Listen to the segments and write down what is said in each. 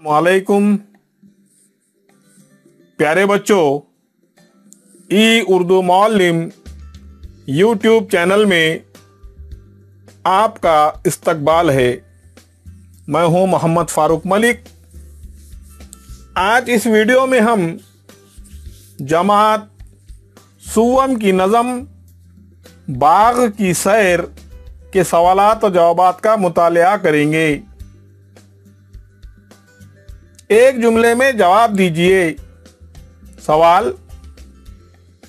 वालेकुम प्यारे बच्चों, ई उर्दू मौलिम यूट्यूब चैनल में आपका इस्तकबाल है। मैं हूं मोहम्मद फ़ारूक मलिक। आज इस वीडियो में हम जमात सुवम की नज़म बाग़ की सैर के सवालात और जवाबात का मुतालिया करेंगे। एक जुमले में जवाब दीजिए। सवाल: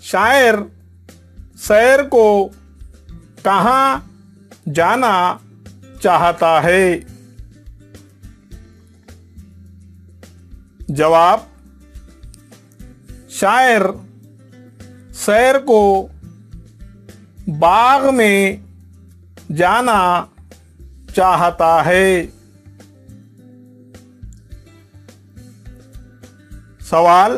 शायर सैर को कहाँ जाना चाहता है? जवाब: शायर सैर को बाग में जाना चाहता है। सवाल: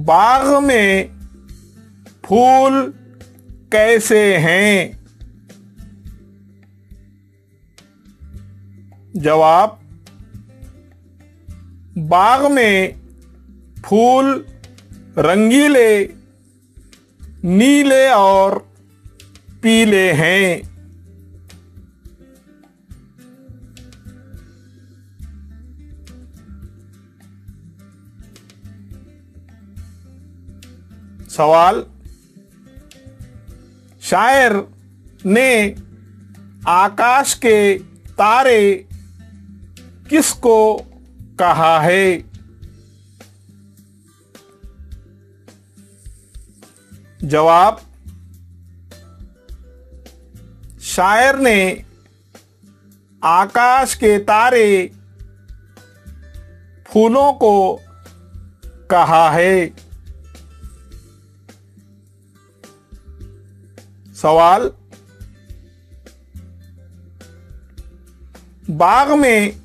बाग में फूल कैसे हैं? जवाब: बाग में फूल रंगीले, नीले और पीले हैं। सवाल: शायर ने आकाश के तारे किसको कहा है? जवाब: शायर ने आकाश के तारे फूलों को कहा है। सवाल: बाग में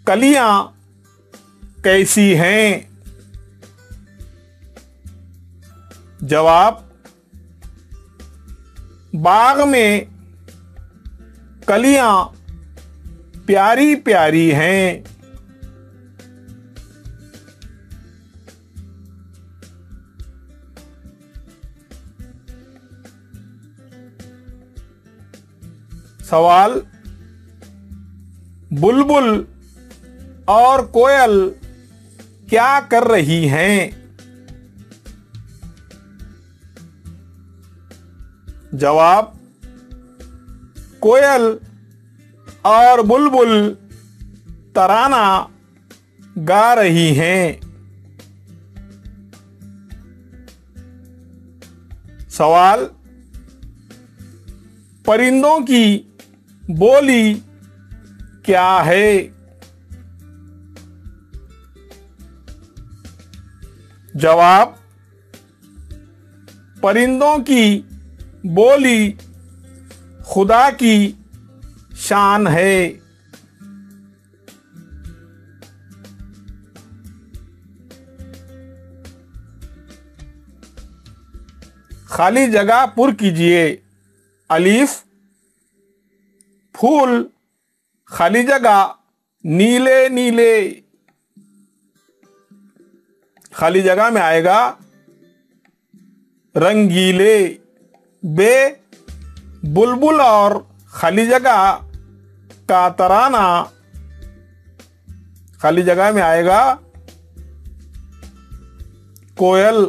कलियां कैसी हैं? जवाब: बाग में कलियां प्यारी प्यारी हैं। सवाल: बुलबुल और कोयल क्या कर रही हैं? जवाब: कोयल और बुलबुल तराना गा रही हैं। सवाल: परिंदों की बोली क्या है? जवाब: परिंदों की बोली खुदा की शान है। खाली जगह पुर कीजिए। अलीफ फूल, खाली जगह नीले नीले, खाली जगह में आएगा रंगीले। बे बुलबुल और खाली जगह का तराना, खाली जगह में आएगा कोयल।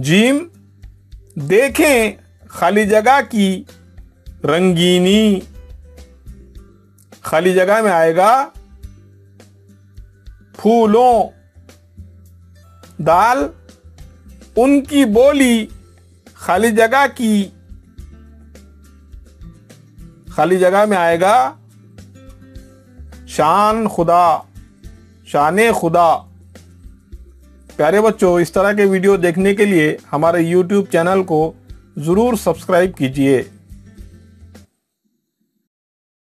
जीम देखें खाली जगह की रंगीनी, खाली जगह में आएगा फूलों। दाल उनकी बोली, खाली जगह की, खाली जगह में आएगा शान खुदा, शान खुदा। प्यारे बच्चों, इस तरह के वीडियो देखने के लिए हमारे YouTube चैनल को ज़रूर सब्सक्राइब कीजिए।